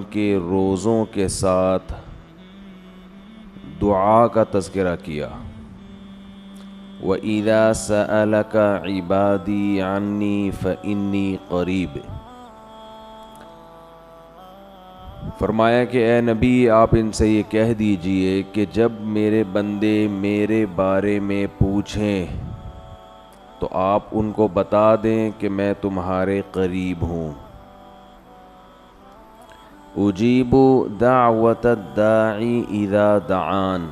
کے روزوں کے ساتھ دعا کا تذکرہ کیا. وَإِذَا سَأَلَكَ عِبَادِي عَنِّي فَإِنِّي قَرِيبٌ. فرمایا کہ اے نبی آپ ان سے یہ کہہ دیجئے کہ جب میرے بندے میرے بارے میں پوچھیں تو آپ ان کو بتا دیں کہ میں تمہارے قریب ہوں. اجیب دعوت الداعی اذا دعان.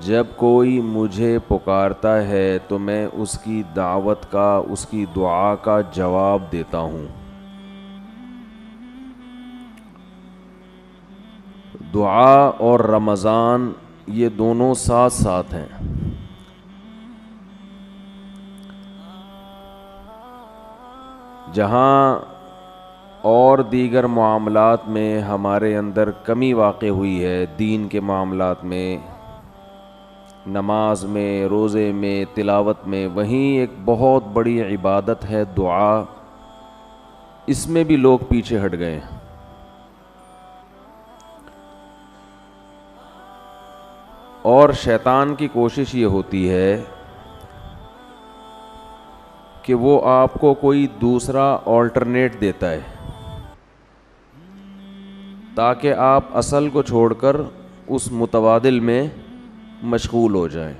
جب کوئی مجھے پکارتا ہے تو میں اس کی دعوت کا، اس کی دعا کا جواب دیتا ہوں. دعا اور رمضان یہ دونوں ساتھ ساتھ ہیں. جہاں اور دیگر معاملات میں ہمارے اندر کمی واقع ہوئی ہے، دین کے معاملات میں، نماز میں، روزے میں، تلاوت میں، وہیں ایک بہت بڑی عبادت ہے دعا. اس میں بھی لوگ پیچھے ہٹ گئے ہیں. اور شیطان کی کوشش یہ ہوتی ہے کہ وہ آپ کو کوئی دوسرا آلٹرنیٹ دیتا ہے تاکہ آپ اصل کو چھوڑ کر اس متبادل میں مشغول ہو جائیں.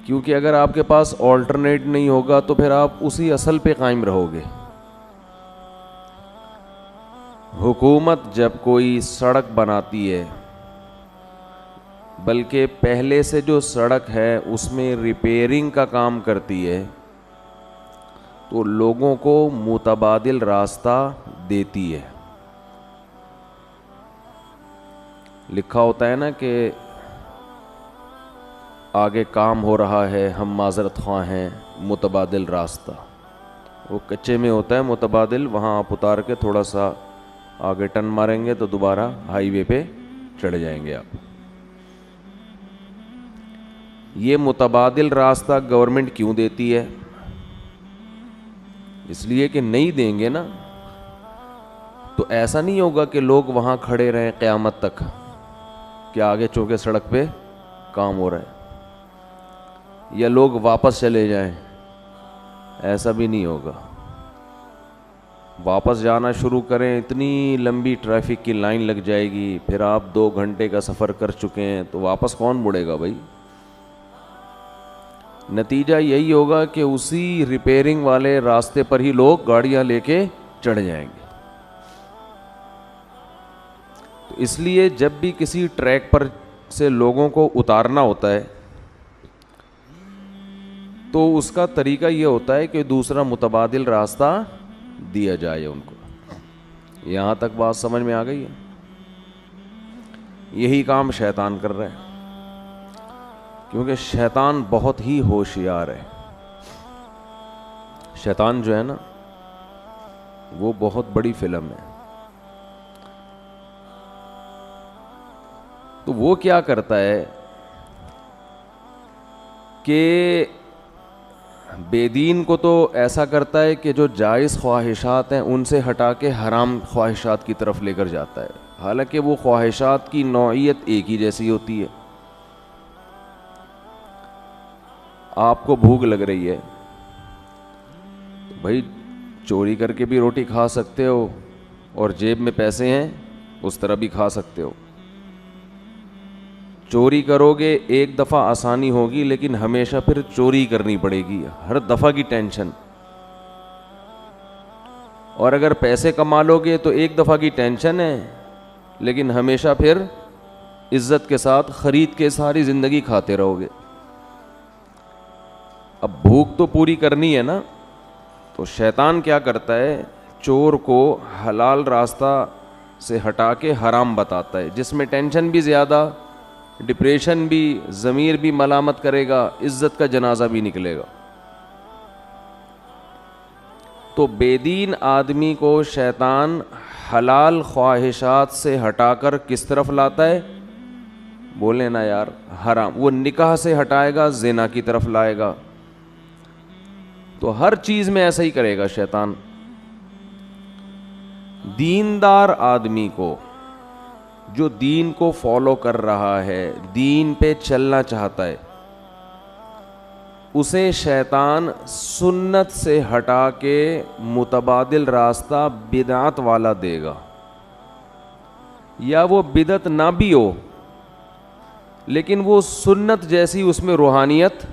کیونکہ اگر آپ کے پاس آلٹرنیٹ نہیں ہوگا تو پھر آپ اسی اصل پہ قائم رہو گے. حکومت جب کوئی سڑک بناتی ہے، بلکہ پہلے سے جو سڑک ہے اس میں ریپیئرنگ کا کام کرتی ہے، تو لوگوں کو متبادل راستہ دیتی ہے. لکھا ہوتا ہے نا کہ آگے کام ہو رہا ہے، ہم معذرت خواہ ہیں، متبادل راستہ. وہ کچے میں ہوتا ہے متبادل، وہاں آپ اتار کے تھوڑا سا آگے ٹرن ماریں گے تو دوبارہ ہائی وے پہ چڑھ جائیں گے آپ. یہ متبادل راستہ گورنمنٹ کیوں دیتی ہے؟ اس لیے کہ نہیں دیں گے نا تو ایسا نہیں ہوگا کہ لوگ وہاں کھڑے رہیں قیامت تک کہ آگے چونکہ سڑک پہ کام ہو رہا ہے، یا لوگ واپس چلے جائیں. ایسا بھی نہیں ہوگا. واپس جانا شروع کریں، اتنی لمبی ٹریفک کی لائن لگ جائے گی، پھر آپ 2 گھنٹے کا سفر کر چکے ہیں تو واپس کون مڑے گا بھائی؟ نتیجہ یہی ہوگا کہ اسی ریپیئرنگ والے راستے پر ہی لوگ گاڑیاں لے کے چڑھ جائیں گے. تو اس لیے جب بھی کسی ٹریک پر سے لوگوں کو اتارنا ہوتا ہے تو اس کا طریقہ یہ ہوتا ہے کہ دوسرا متبادل راستہ دیا جائے ان کو. یہاں تک بات سمجھ میں آ گئی ہے؟ یہی کام شیطان کر رہا ہے، کیونکہ شیطان بہت ہی ہوشیار ہے. شیطان جو ہے نا وہ بہت بڑی فلم ہے. تو وہ کیا کرتا ہے کہ بے دین کو تو ایسا کرتا ہے کہ جو جائز خواہشات ہیں ان سے ہٹا کے حرام خواہشات کی طرف لے کر جاتا ہے، حالانکہ وہ خواہشات کی نوعیت ایک ہی جیسی ہوتی ہے. آپ کو بھوک لگ رہی ہے تو بھائی چوری کر کے بھی روٹی کھا سکتے ہو، اور جیب میں پیسے ہیں اس طرح بھی کھا سکتے ہو. چوری کرو گے ایک دفعہ آسانی ہوگی، لیکن ہمیشہ پھر چوری کرنی پڑے گی، ہر دفعہ کی ٹینشن. اور اگر پیسے کما لو گے تو ایک دفعہ کی ٹینشن ہے، لیکن ہمیشہ پھر عزت کے ساتھ خرید کے ساری زندگی کھاتے رہو گے. اب بھوک تو پوری کرنی ہے نا، تو شیطان کیا کرتا ہے، چور کو حلال راستہ سے ہٹا کے حرام بتاتا ہے، جس میں ٹینشن بھی زیادہ، ڈپریشن بھی، ضمیر بھی ملامت کرے گا، عزت کا جنازہ بھی نکلے گا. تو بے دین آدمی کو شیطان حلال خواہشات سے ہٹا کر کس طرف لاتا ہے؟ بولے نا یار، حرام. وہ نکاح سے ہٹائے گا، زنا کی طرف لائے گا. تو ہر چیز میں ایسا ہی کرے گا شیطان. دیندار آدمی کو, جو دین کو فالو کر رہا ہے, دین پہ چلنا چاہتا ہے, اسے شیطان سنت سے ہٹا کے متبادل راستہ بدعت والا دے گا. یا وہ بدعت نہ بھی ہو لیکن وہ سنت جیسی اس میں روحانیت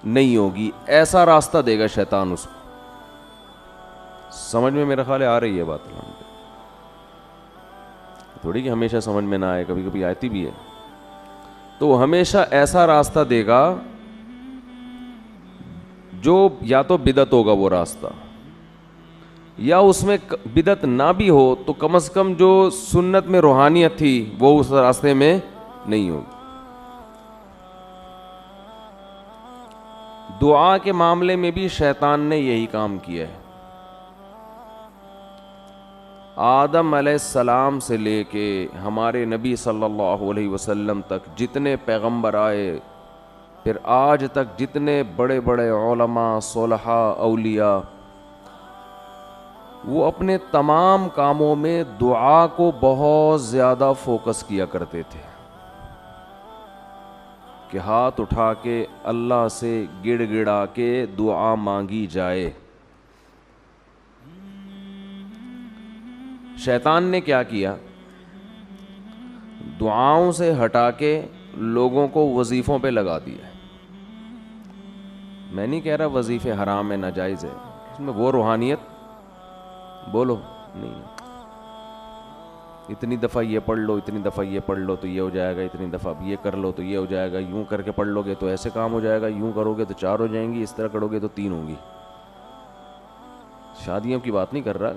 نہیں ہوگی, ایسا راستہ دے گا شیطان اس کو. سمجھ میں میرا خیال ہے آ رہی ہے بات, تھوڑی کہ ہمیشہ سمجھ میں نہ آئے, کبھی کبھی آتی بھی ہے. تو ہمیشہ ایسا راستہ دے گا جو یا تو بدعت ہوگا وہ راستہ, یا اس میں بدعت نہ بھی ہو تو کم از کم جو سنت میں روحانیت تھی وہ اس راستے میں نہیں ہوگی. دعا کے معاملے میں بھی شیطان نے یہی کام کیا ہے. آدم علیہ السلام سے لے کے ہمارے نبی صلی اللہ علیہ وسلم تک جتنے پیغمبر آئے, پھر آج تک جتنے بڑے بڑے علماء, صلحاء, اولیاء, وہ اپنے تمام کاموں میں دعا کو بہت زیادہ فوکس کیا کرتے تھے کہ ہاتھ اٹھا کے اللہ سے گڑ گڑا کے دعا مانگی جائے. شیطان نے کیا کیا, دعاؤں سے ہٹا کے لوگوں کو وظیفوں پہ لگا دیا. میں نہیں کہہ رہا وظیفے حرام ہے, ناجائز ہے, اس میں وہ روحانیت بولو نہیں. اتنی دفعہ یہ پڑھ لو, اتنی دفعہ یہ پڑھ لو تو یہ ہو جائے گا, اتنی دفعہ یہ کر لو تو یہ ہو جائے گا, یوں کر کے پڑھ لو گے تو ایسے کام ہو جائے گا, یوں کرو گے تو 4 ہو جائیں گی, اس طرح کرو گے تو 3 ہوں گی. شادیوں کی بات نہیں کر رہا,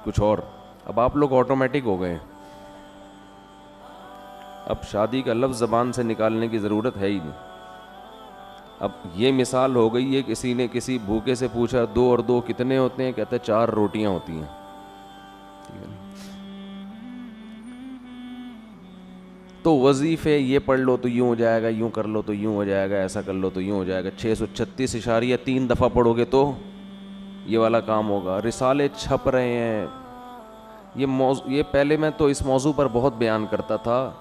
کچھ اور. اب آپ لوگ آٹومیٹک ہو گئے ہیں, اب شادی کا لفظ زبان سے نکالنے کی ضرورت ہے ہی نہیں. اب یہ مثال ہو گئی ہے, کسی نے کسی بھوکے سے پوچھا 2 اور 2 کتنے ہوتے ہیں, کہتے 4 روٹیاں ہوتی ہیں. تو وظیفے یہ پڑھ لو تو یوں ہو جائے گا, یوں کر لو تو یوں ہو جائے گا, ایسا کر لو تو یوں ہو جائے گا, 636.3 دفعہ پڑھو گے تو یہ والا کام ہوگا. رسالے چھپ رہے ہیں. یہ پہلے میں تو اس موضوع پر بہت بیان کرتا تھا,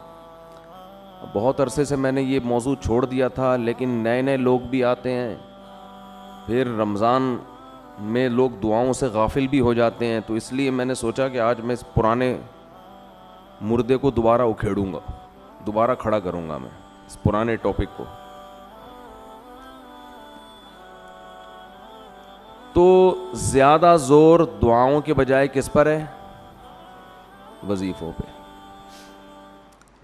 بہت عرصے سے میں نے یہ موضوع چھوڑ دیا تھا, لیکن نئے نئے لوگ بھی آتے ہیں, پھر رمضان میں لوگ دعاؤں سے غافل بھی ہو جاتے ہیں, تو اس لیے میں نے سوچا کہ آج میں اس پرانے مردے کو دوبارہ اکھیڑوں گا, دوبارہ کھڑا کروں گا میں اس پرانے ٹاپک کو. تو زیادہ زور دعاؤں کے بجائے کس پر ہے, وظیفوں پہ.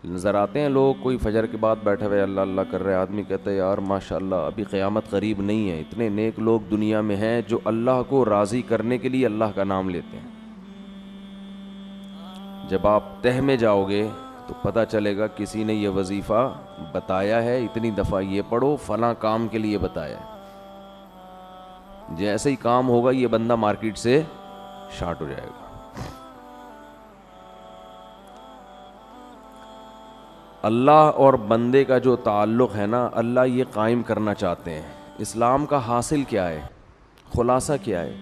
نظر آتے ہیں لوگ, کوئی فجر کے بعد بیٹھے ہوئے اللہ اللہ کر رہے, آدمی کہتا ہے یار ماشاءاللہ ابھی قیامت قریب نہیں ہے, اتنے نیک لوگ دنیا میں ہیں جو اللہ کو راضی کرنے کے لیے اللہ کا نام لیتے ہیں. جب آپ تہ میں جاؤ گے تو پتہ چلے گا کسی نے یہ وظیفہ بتایا ہے, اتنی دفعہ یہ پڑھو, فلاں کام کے لیے بتایا ہے. جیسے ہی کام ہوگا یہ بندہ مارکیٹ سے شارٹ ہو جائے گا. اللہ اور بندے کا جو تعلق ہے نا, اللہ یہ قائم کرنا چاہتے ہیں. اسلام کا حاصل کیا ہے, خلاصہ کیا ہے,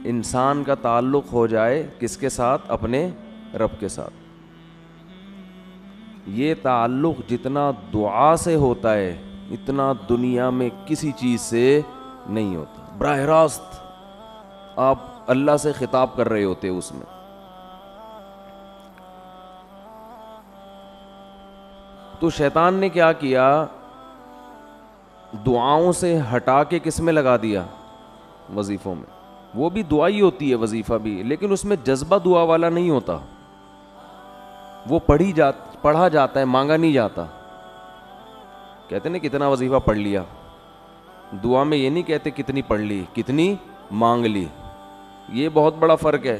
انسان کا تعلق ہو جائے کس کے ساتھ, اپنے رب کے ساتھ. یہ تعلق جتنا دعا سے ہوتا ہے اتنا دنیا میں کسی چیز سے نہیں ہوتا. براہ راست آپ اللہ سے خطاب کر رہے ہوتے اس میں. تو شیطان نے کیا کیا, دعاؤں سے ہٹا کے کس میں لگا دیا, وظیفوں میں. وہ بھی دعا ہی ہوتی ہے وظیفہ بھی, لیکن اس میں جذبہ دعا والا نہیں ہوتا. وہ پڑھا جاتا ہے, مانگا نہیں جاتا. کہتے ہیں کتنا وظیفہ پڑھ لیا, دعا میں یہ نہیں کہتے کتنی پڑھ لی, کتنی مانگ لی. یہ بہت بڑا فرق ہے.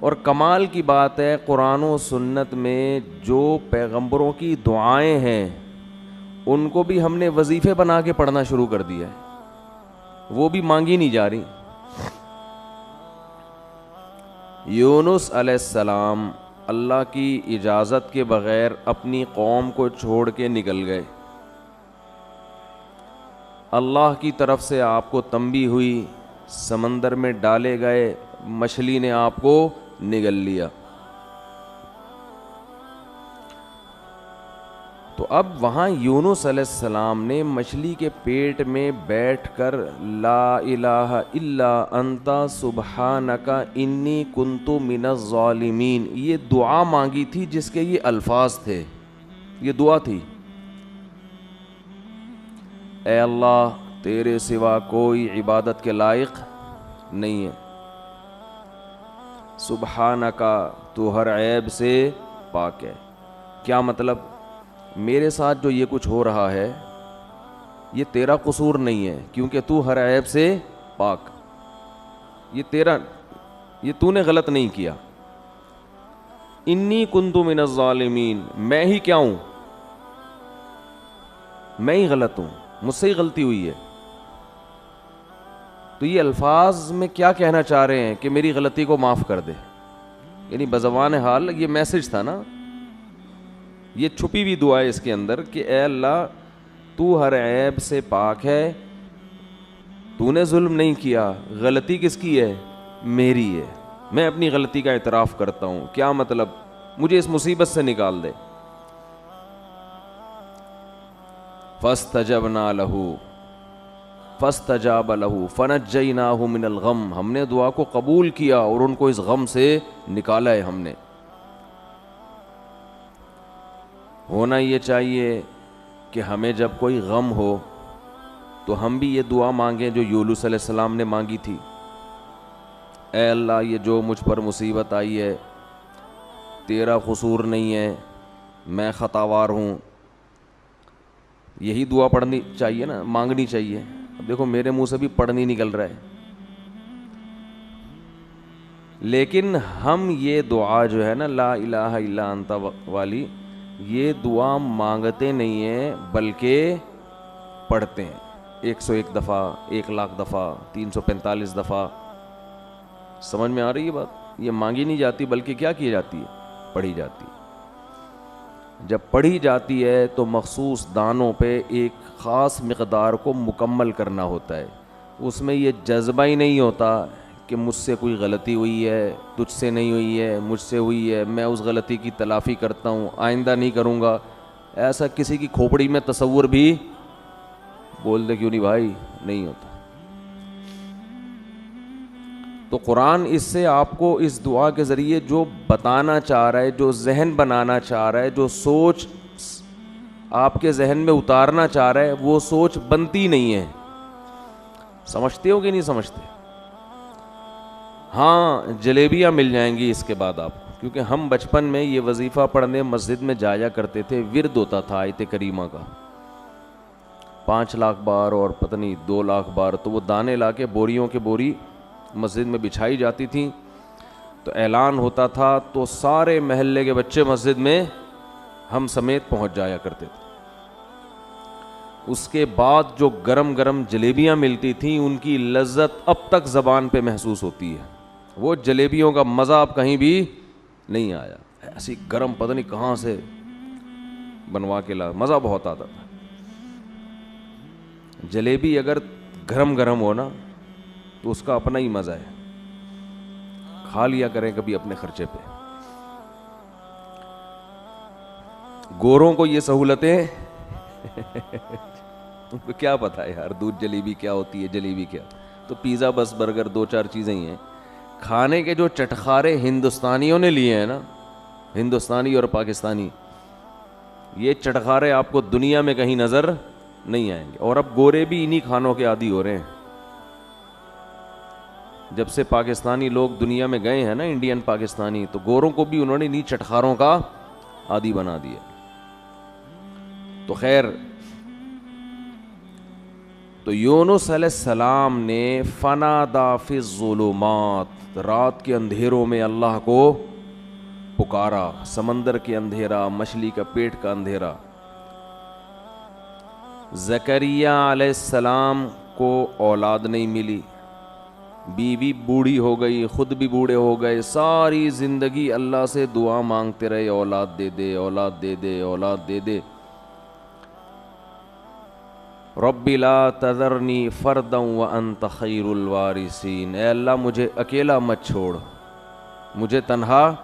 اور کمال کی بات ہے, قرآن و سنت میں جو پیغمبروں کی دعائیں ہیں ان کو بھی ہم نے وظیفے بنا کے پڑھنا شروع کر دیا ہے, وہ بھی مانگی نہیں جا رہی. یونس علیہ السلام اللہ کی اجازت کے بغیر اپنی قوم کو چھوڑ کے نکل گئے. اللہ کی طرف سے آپ کو تنبیہ ہوئی, سمندر میں ڈالے گئے, مچھلی نے آپ کو نگل لیا. تو اب وہاں یونس علیہ السلام نے مچھلی کے پیٹ میں بیٹھ کر لا الہ الا انت سبحانک انی کنت من الظالمین یہ دعا مانگی تھی, جس کے یہ الفاظ تھے. یہ دعا تھی, اے اللہ تیرے سوا کوئی عبادت کے لائق نہیں ہے, سبحانکا تو ہر عیب سے پاک ہے. کیا مطلب؟ میرے ساتھ جو یہ کچھ ہو رہا ہے یہ تیرا قصور نہیں ہے, کیونکہ تو ہر عیب سے پاک. یہ تو نے غلط نہیں کیا. انی کنت من الظالمین, میں ہی کیا ہوں, میں ہی غلط ہوں, مجھ سے ہی غلطی ہوئی ہے. تو یہ الفاظ میں کیا کہنا چاہ رہے ہیں کہ میری غلطی کو معاف کر دے, یعنی بزبان حال یہ میسج تھا نا, یہ چھپی ہوئی دعا ہے اس کے اندر کہ اے اللہ تو ہر عیب سے پاک ہے, تو نے ظلم نہیں کیا, غلطی کس کی ہے, میری ہے, میں اپنی غلطی کا اعتراف کرتا ہوں. کیا مطلب؟ مجھے اس مصیبت سے نکال دے. فاستجبنا له فاستجاب له فنجیناہ من الغم, ہم نے دعا کو قبول کیا اور ان کو اس غم سے نکالا ہے ہم نے. ہونا یہ چاہیے کہ ہمیں جب کوئی غم ہو تو ہم بھی یہ دعا مانگیں جو یونس علیہ السلام نے مانگی تھی, اے اللہ یہ جو مجھ پر مصیبت آئی ہے تیرا قصور نہیں ہے, میں خطاوار ہوں. یہی دعا پڑھنی چاہیے نا, مانگنی چاہیے. اب دیکھو میرے منہ سے بھی پڑھ نہیں نکل رہا ہے, لیکن ہم یہ دعا جو ہے نا لا الہ الا انت والی, یہ دعا مانگتے نہیں ہیں بلکہ پڑھتے ہیں. 101 دفعہ, 1,00,000 دفعہ, 345 دفعہ. سمجھ میں آ رہی ہے بات؟ یہ مانگی نہیں جاتی بلکہ کیا کی جاتی ہے, پڑھی جاتی ہے. جب پڑھی جاتی ہے تو مخصوص دانوں پہ ایک خاص مقدار کو مکمل کرنا ہوتا ہے. اس میں یہ جذبہ ہی نہیں ہوتا کہ مجھ سے کوئی غلطی ہوئی ہے, تجھ سے نہیں ہوئی ہے, مجھ سے ہوئی ہے, میں اس غلطی کی تلافی کرتا ہوں, آئندہ نہیں کروں گا. ایسا کسی کی کھوپڑی میں تصور بھی, بول دے کیوں نہیں بھائی, نہیں ہوتا. تو قرآن اس سے آپ کو اس دعا کے ذریعے جو بتانا چاہ رہا ہے, جو ذہن بنانا چاہ رہا ہے, جو سوچ آپ کے ذہن میں اتارنا چاہ رہا ہے, وہ سوچ بنتی نہیں ہے. سمجھتے ہو کہ نہیں سمجھتے؟ ہاں جلیبیاں مل جائیں گی اس کے بعد آپ, کیونکہ ہم بچپن میں یہ وظیفہ پڑھنے مسجد میں جایا کرتے تھے. ورد ہوتا تھا آیت کریمہ کا 5 لاکھ بار اور پتہ نہیں 2 لاکھ بار. تو وہ دانے لا کے بوریوں کے بوری مسجد میں بچھائی جاتی تھیں, تو اعلان ہوتا تھا تو سارے محلے کے بچے مسجد میں ہم سمیت پہنچ جایا کرتے تھے. اس کے بعد جو گرم گرم جلیبیاں ملتی تھیں ان کی لذت اب تک زبان پہ محسوس ہوتی ہے. وہ جلیبیوں کا مزہ اب کہیں بھی نہیں آیا. ایسی گرم پتہ نہیں کہاں سے بنوا کے لا, مزہ بہت آتا تھا. جلیبی اگر گرم گرم ہو نا تو اس کا اپنا ہی مزہ ہے. کھا لیا کریں کبھی اپنے خرچے پہ. گوروں کو یہ سہولتیں ان کو کیا پتا ہے یار, دودھ جلیبی کیا ہوتی ہے, جلیبی کیا. تو پیزا بس برگر 2-4 چیزیں ہی ہیں. کھانے کے جو چٹخارے ہندوستانیوں نے لیے ہیں نا, ہندوستانی اور پاکستانی, یہ چٹخارے آپ کو دنیا میں کہیں نظر نہیں آئیں گے. اور اب گورے بھی انہی کھانوں کے عادی ہو رہے ہیں. جب سے پاکستانی لوگ دنیا میں گئے ہیں نا, انڈین پاکستانی, تو گوروں کو بھی انہوں نے انہی چٹخاروں کا عادی بنا دیا. تو خیر, تو یونس علیہ السلام نے فنادا فی الظلمات, رات کے اندھیروں میں اللہ کو پکارا. سمندر کے اندھیرا, مچھلی کا پیٹ کا اندھیرا. زکریا علیہ السلام کو اولاد نہیں ملی, بیوی بوڑھی ہو گئی, خود بھی بوڑھے ہو گئے, ساری زندگی اللہ سے دعا مانگتے رہے, اولاد دے دے, اولاد دے دے, اولاد دے دے. رب لا تذرنی فردا وانت خیر الوارثین, اے اللہ مجھے اکیلا مت چھوڑ, مجھے تنہا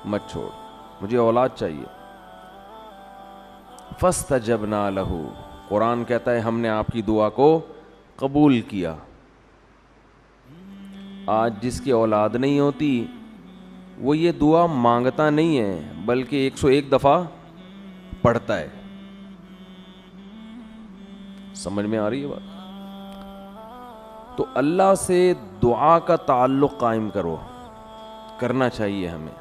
مت چھوڑ, مجھے اولاد چاہیے. فاستجبنا لہ, قرآن کہتا ہے ہم نے آپ کی دعا کو قبول کیا. آج جس کی اولاد نہیں ہوتی وہ یہ دعا مانگتا نہیں ہے بلکہ 101 دفعہ پڑھتا ہے. سمجھ میں آ رہی ہے بات؟ تو اللہ سے دعا کا تعلق قائم کرنا چاہیے ہمیں.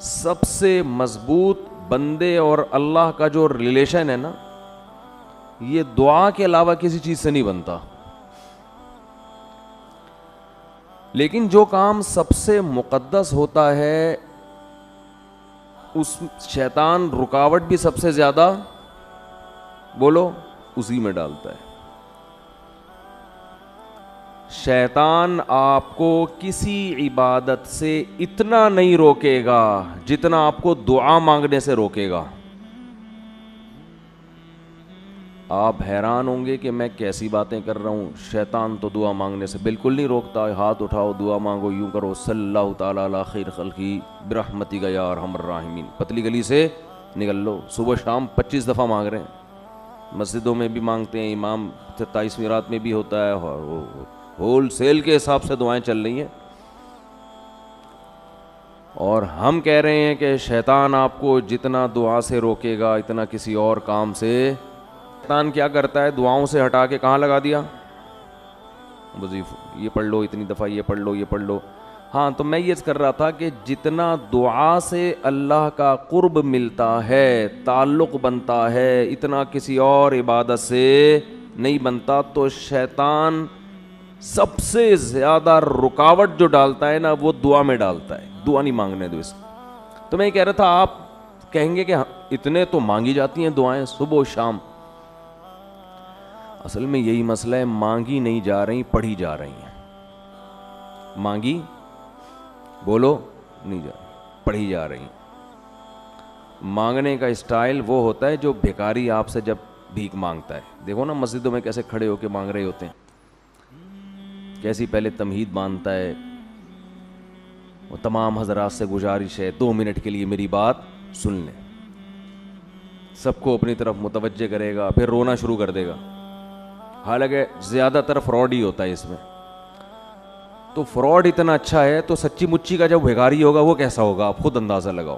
سب سے مضبوط بندے اور اللہ کا جو ریلیشن ہے نا, یہ دعا کے علاوہ کسی چیز سے نہیں بنتا. لیکن جو کام سب سے مقدس ہوتا ہے اس شیطان رکاوٹ بھی سب سے زیادہ بولو اسی میں ڈالتا ہے. شیطان آپ کو کسی عبادت سے اتنا نہیں روکے گا جتنا آپ کو دعا مانگنے سے روکے گا. آپ حیران ہوں گے کہ میں کیسی باتیں کر رہا ہوں. شیطان تو دعا مانگنے سے بالکل نہیں روکتا. ہاتھ اٹھاؤ, دعا مانگو, یوں کرو, صلی اللہ تعالیٰ علی خیر خلقی برحمتک یا ارحم الراحمین, پتلی گلی سے نکل لو. صبح شام 25 دفعہ مانگ رہے ہیں. مسجدوں میں بھی مانگتے ہیں, امام 27ویں رات میں بھی ہوتا ہے, ہول سیل کے حساب سے دعائیں چل رہی ہیں. اور ہم کہہ رہے ہیں کہ شیطان آپ کو جتنا دعا سے روکے گا اتنا کسی اور کام سے. شیطان کیا کرتا ہے, دعاؤں سے ہٹا کے کہاں لگا دیا, وظیفہ, یہ پڑھ لو اتنی دفعہ, یہ پڑھ لو, یہ پڑھ لو. ہاں تو میں یہ کر رہا تھا کہ جتنا دعا سے اللہ کا قرب ملتا ہے, تعلق بنتا ہے, اتنا کسی اور عبادت سے نہیں بنتا. تو شیطان سب سے زیادہ رکاوٹ جو ڈالتا ہے نا وہ دعا میں ڈالتا ہے. دعا نہیں مانگنے دو اس کو. تو میں یہ کہہ رہا تھا, آپ کہیں گے کہ اتنے تو مانگی جاتی ہیں دعائیں صبح و شام. اصل میں یہی مسئلہ ہے, مانگی نہیں جا رہی, پڑھی جا رہی ہیں. مانگی بولو نہیں جا رہی, پڑھی جا رہی ہیں. مانگنے کا اسٹائل وہ ہوتا ہے جو بھیکاری آپ سے جب بھیک مانگتا ہے. دیکھو نا مسجدوں میں کیسے کھڑے ہو کے مانگ رہے ہوتے ہیں, کیسی پہلے تمہید باندھتا ہے. وہ تمام حضرات سے گزارش ہے 2 منٹ کے لیے میری بات سن لیں. سب کو اپنی طرف متوجہ کرے گا, پھر رونا شروع کر دے گا. حالانکہ زیادہ تر فراڈ ہی ہوتا ہے اس میں. تو فراڈ اتنا اچھا ہے تو سچی مچی کا جب بھیکاری ہوگا وہ کیسا ہوگا آپ خود اندازہ لگاؤ.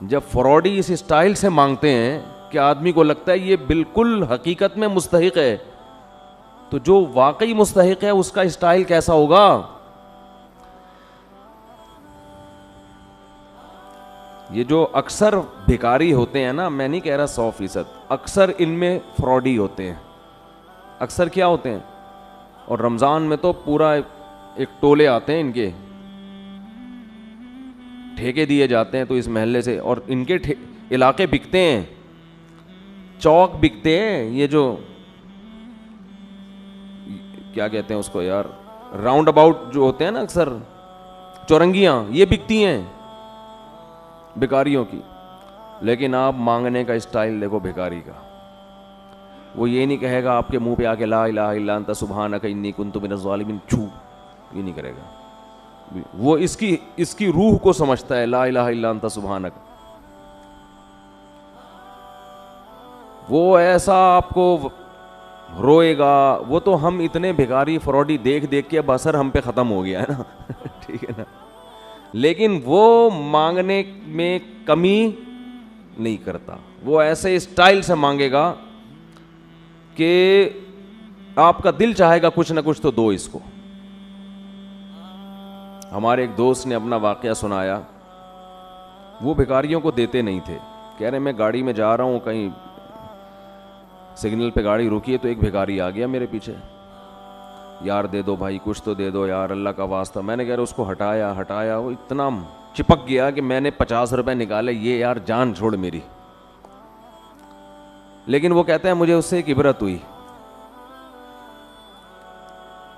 جب فراڈی اس اسٹائل سے مانگتے ہیں کہ آدمی کو لگتا ہے یہ بالکل حقیقت میں مستحق ہے, تو جو واقعی مستحق ہے اس کا اسٹائل کیسا ہوگا. یہ جو اکثر بھیکاری ہوتے ہیں نا, میں نہیں کہہ رہا 100%, اکثر ان میں فراڈی ہوتے ہیں. اکثر کیا ہوتے ہیں, اور رمضان میں تو پورا ایک ٹولے آتے ہیں ان کے, ٹھیکے دیے جاتے ہیں تو اس محلے سے, اور ان کے علاقے بکتے ہیں, چوک بکتے ہیں. یہ جو کیا کہتے ہیں اس کو یار, راؤنڈ اباؤٹ جو ہوتے ہیں نا اکثر, چورنگیاں, یہ بکتی ہیں بھکاریوں کی. لیکن آپ مانگنے کا اسٹائل دیکھو بھکاری کا. وہ یہ نہیں کہے گا آپ کے منہ پہ آ کے لا الہ الا انت سبحانک انی کنت من الظالمین, یہ نہیں کرے گا. وہ اس کی روح کو سمجھتا ہے, لا الہ الا انت سبحانک. وہ ایسا آپ کو روئے گا. وہ تو ہم اتنے بھکاری فراڈی دیکھ دیکھ کے اب اثر ہم پہ ختم ہو گیا ہے نا ٹھیک ہے نا. لیکن وہ مانگنے میں کمی نہیں کرتا. وہ ایسے اسٹائل سے مانگے گا کہ آپ کا دل چاہے گا کچھ نہ کچھ تو دو اس کو. ہمارے ایک دوست نے اپنا واقعہ سنایا. وہ بھکاریوں کو دیتے نہیں تھے. کہہ رہے میں گاڑی میں جا رہا ہوں, کہیں سگنل پہ گاڑی رکی ہے تو ایک بھکاری آ گیا میرے پیچھے, یار دے دو بھائی, کچھ تو دے دو یار, اللہ کا واسطہ. میں نے کہہ رہا اس کو ہٹایا. وہ اتنا چپک گیا کہ میں نے 50 روپے نکالے, یہ یار جان چھوڑ میری. لیکن وہ کہتا ہے مجھے اس سے ایک عبرت ہوئی.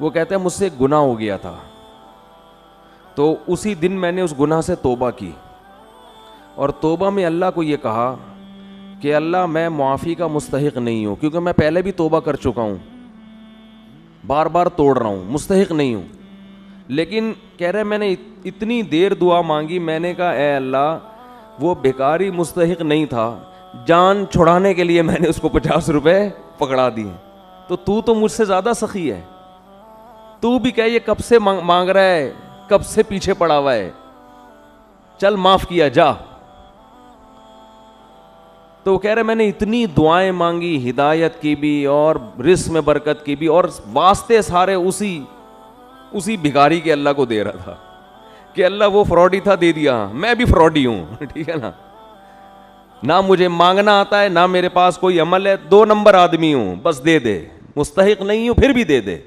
وہ کہتے ہیں مجھ سے ایک گناہ ہو گیا تھا، تو اسی دن میں نے اس گناہ سے توبہ کی، اور توبہ میں اللہ کو یہ کہا کہ اللہ میں معافی کا مستحق نہیں ہوں، کیونکہ میں پہلے بھی توبہ کر چکا ہوں، بار بار توڑ رہا ہوں، مستحق نہیں ہوں. لیکن کہہ رہے میں نے اتنی دیر دعا مانگی، میں نے کہا اے اللہ وہ بیکاری مستحق نہیں تھا، جان چھڑانے کے لیے میں نے اس کو 50 روپے پکڑا دیے، تو مجھ سے زیادہ سخی ہے، تو بھی کہ یہ کب سے مانگ رہا ہے، کب سے پیچھے پڑا ہوا ہے، چل معاف کیا جا. تو وہ کہہ رہے میں نے اتنی دعائیں مانگی، ہدایت کی بھی اور رزق میں برکت کی بھی، اور واسطے سارے اسی بھکاری کے اللہ کو دے رہا تھا کہ اللہ وہ فراڈی تھا، دے دیا، میں بھی فراڈی ہوں. ٹھیک ہے نا، نہ مجھے مانگنا آتا ہے، نہ میرے پاس کوئی عمل ہے، 2 نمبر آدمی ہوں، بس دے دے، مستحق نہیں ہوں پھر بھی دے دے.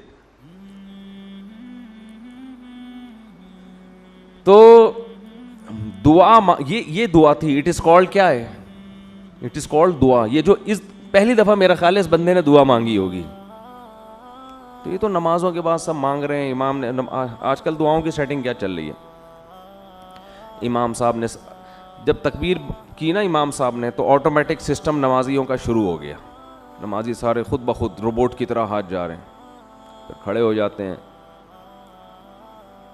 تو دعا یہ دعا تھی. اٹ از کالڈ کیا ہے؟ اٹ از کالڈ دعا. یہ جو پہلی دفعہ میرا خیال ہے اس بندے نے دعا مانگی ہوگی. تو یہ تو نمازوں کے بعد سب مانگ رہے ہیں. امام نے آج کل دعاؤں کی سیٹنگ کیا چل رہی ہے، امام صاحب نے جب تکبیر کی نا امام صاحب نے، تو آٹومیٹک سسٹم نمازیوں کا شروع ہو گیا. نمازی سارے خود بخود روبوٹ کی طرح ہاتھ جا رہے ہیں، پھر کھڑے ہو جاتے ہیں.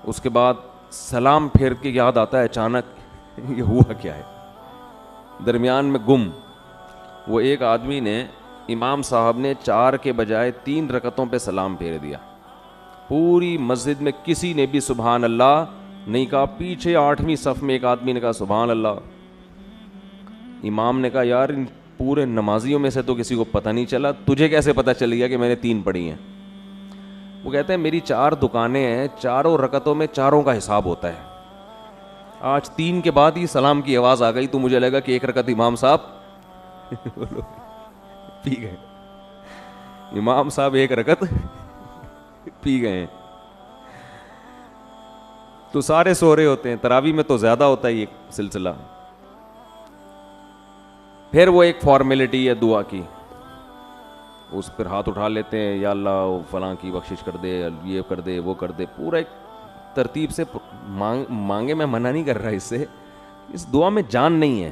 اس کے بعد سلام پھیر کے یاد آتا ہے اچانک یہ ہوا کیا ہے، درمیان میں گم. وہ ایک آدمی نے، امام صاحب نے 4 کے بجائے 3 رکعتوں پہ سلام پھیر دیا. پوری مسجد میں کسی نے بھی سبحان اللہ نہیں کہا. پیچھے 8ویں صف میں ایک آدمی نے کہا سبحان اللہ. امام نے کہا یار ان پورے نمازیوں میں سے تو کسی کو پتہ نہیں چلا، تجھے کیسے پتہ چل گیا کہ میں نے 3 پڑھی ہیں؟ وہ کہتے ہیں میری 4 دکانیں ہیں، 4 رکعتوں میں 4 کا حساب ہوتا ہے. آج 3 کے بعد ہی سلام کی آواز آ گئی تو مجھے لگا کہ 1 رکعت امام صاحب پی گئے. امام صاحب 1 رکعت پی گئے. تو سارے سو رہے ہوتے ہیں. تراویح میں تو زیادہ ہوتا ہے یہ سلسلہ. پھر وہ ایک فارمیلٹی ہے دعا کی، اس پر ہاتھ اٹھا لیتے ہیں، یا اللہ فلاں کی بخشش کر دے، یہ کر دے، وہ کر دے. پورا ایک ترتیب سے مانگے. میں منع نہیں کر رہا اس سے، اس دعا میں جان نہیں ہے.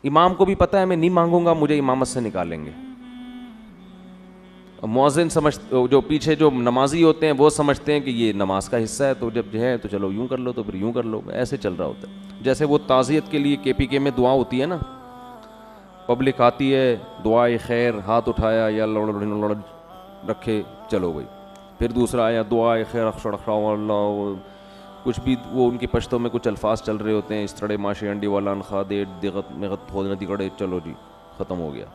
امام کو بھی پتہ ہے میں نہیں مانگوں گا مجھے امامت سے نکالیں گے. مؤذن جو پیچھے جو نمازی ہوتے ہیں وہ سمجھتے ہیں کہ یہ نماز کا حصہ ہے، تو جب جو ہے تو چلو یوں کر لو، تو پھر یوں کر لو. ایسے چل رہا ہوتا ہے. جیسے وہ تعزیت کے لیے KPK میں دعا ہوتی ہے نا، پبلک آتی ہے، دعائے خیر، ہاتھ اٹھایا یا لڑ رکھے، چلو بھائی. پھر دوسرا آیا دعائے خیر اللہ، کچھ بھی وہ ان کی پشتوں میں کچھ الفاظ چل رہے ہوتے ہیں، اس طرح ماشی انڈی والا انخوا دے دغت مغت کھودنا دکڑے، چلو جی ختم ہو گیا.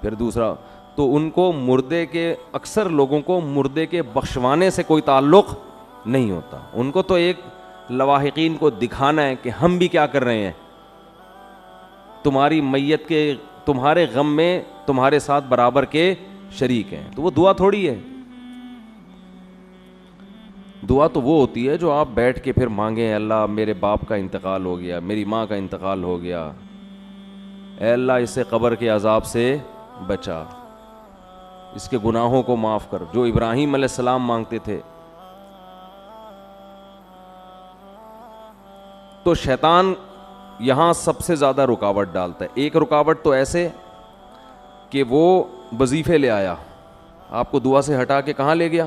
پھر دوسرا، تو ان کو مردے کے، اکثر لوگوں کو مردے کے بخشوانے سے کوئی تعلق نہیں ہوتا. ان کو تو ایک لواحقین کو دکھانا ہے کہ ہم بھی کیا کر رہے ہیں، تمہاری میت کے، تمہارے غم میں تمہارے ساتھ برابر کے شریک ہیں. تو وہ دعا تھوڑی ہے. دعا تو وہ ہوتی ہے جو آپ بیٹھ کے پھر مانگیں، اللہ میرے باپ کا انتقال ہو گیا، میری ماں کا انتقال ہو گیا، اے اللہ اسے قبر کے عذاب سے بچا، اس کے گناہوں کو معاف کر، جو ابراہیم علیہ السلام مانگتے تھے. تو شیطان یہاں سب سے زیادہ رکاوٹ ڈالتا ہے. ایک رکاوٹ تو ایسے کہ وہ وظیفے لے آیا، آپ کو دعا سے ہٹا کے کہاں لے گیا؟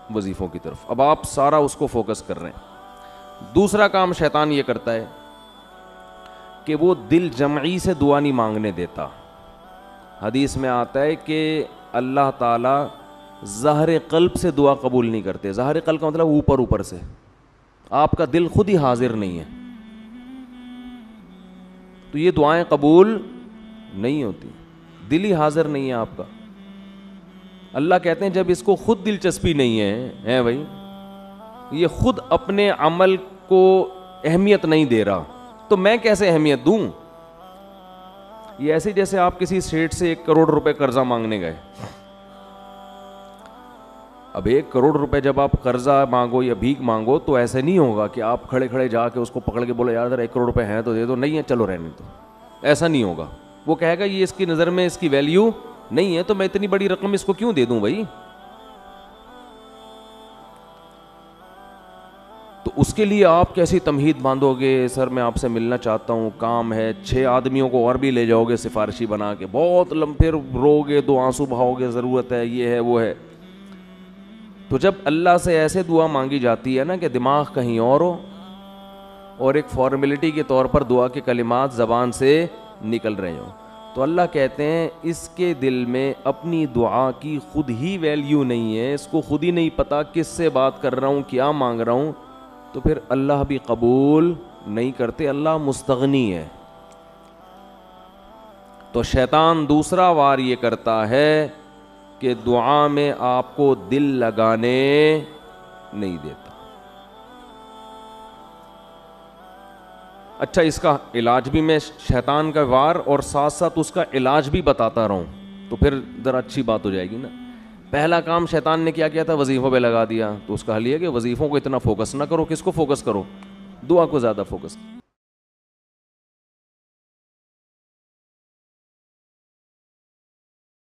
وظیفوں کی طرف. اب آپ سارا اس کو فوکس کر رہے ہیں. دوسرا کام شیطان یہ کرتا ہے کہ وہ دل جمعی سے دعا نہیں مانگنے دیتا. حدیث میں آتا ہے کہ اللہ تعالیٰ ظاہر قلب سے دعا قبول نہیں کرتے. ظاہر قلب کا مطلب اوپر سے، آپ کا دل خود ہی حاضر نہیں ہے تو یہ دعائیں قبول نہیں ہوتی. دل ہی حاضر نہیں ہے آپ کا. اللہ کہتے ہیں جب اس کو خود دلچسپی نہیں ہے بھائی، یہ خود اپنے عمل کو اہمیت نہیں دے رہا، تو میں کیسے اہمیت دوں؟ یہ ایسے جیسے آپ کسی سیٹ سے 1 کروڑ روپے قرضہ مانگنے گئے. اب 1 کروڑ روپے جب آپ قرضہ مانگو یا بھیک مانگو تو ایسے نہیں ہوگا کہ آپ کھڑے کھڑے جا کے اس کو پکڑ کے بولے یار ادھر 1 کروڑ روپے ہیں تو دے دو، نہیں ہے چلو رہنے دو. ایسا نہیں ہوگا. وہ کہے گا یہ اس کی نظر میں اس کی ویلیو نہیں ہے تو میں اتنی بڑی رقم اس کو کیوں دے دوں بھائی. اس کے لیے آپ کیسی تمہید باندھو گے, سر میں آپ سے ملنا چاہتا ہوں, کام ہے, 6 آدمیوں کو اور بھی لے جاؤ گے سفارشی بنا کے, بہت پھر رو گے, 2 آنسو بہاؤ گے, ضرورت ہے, یہ ہے وہ ہے. تو جب اللہ سے ایسے دعا مانگی جاتی ہے نا کہ دماغ کہیں اور ہو اور ایک فارمیلٹی کے طور پر دعا کے کلمات زبان سے نکل رہے ہوں, تو اللہ کہتے ہیں اس کے دل میں اپنی دعا کی خود ہی ویلیو نہیں ہے, اس کو خود ہی نہیں پتا کس سے بات کر رہا ہوں, کیا مانگ رہا ہوں, تو پھر اللہ بھی قبول نہیں کرتے, اللہ مستغنی ہے. تو شیطان دوسرا وار یہ کرتا ہے کہ دعا میں آپ کو دل لگانے نہیں دیتا. اچھا, اس کا علاج بھی میں شیطان کا وار اور ساتھ ساتھ اس کا علاج بھی بتاتا رہوں تو پھر ذرا اچھی بات ہو جائے گی نا. پہلا کام شیطان نے کیا کیا تھا, وظیفوں پہ لگا دیا. تو اس کا حل یہ کہ وظیفوں کو اتنا فوکس نہ کرو, کس کو فوکس کرو, دعا کو زیادہ فوکس.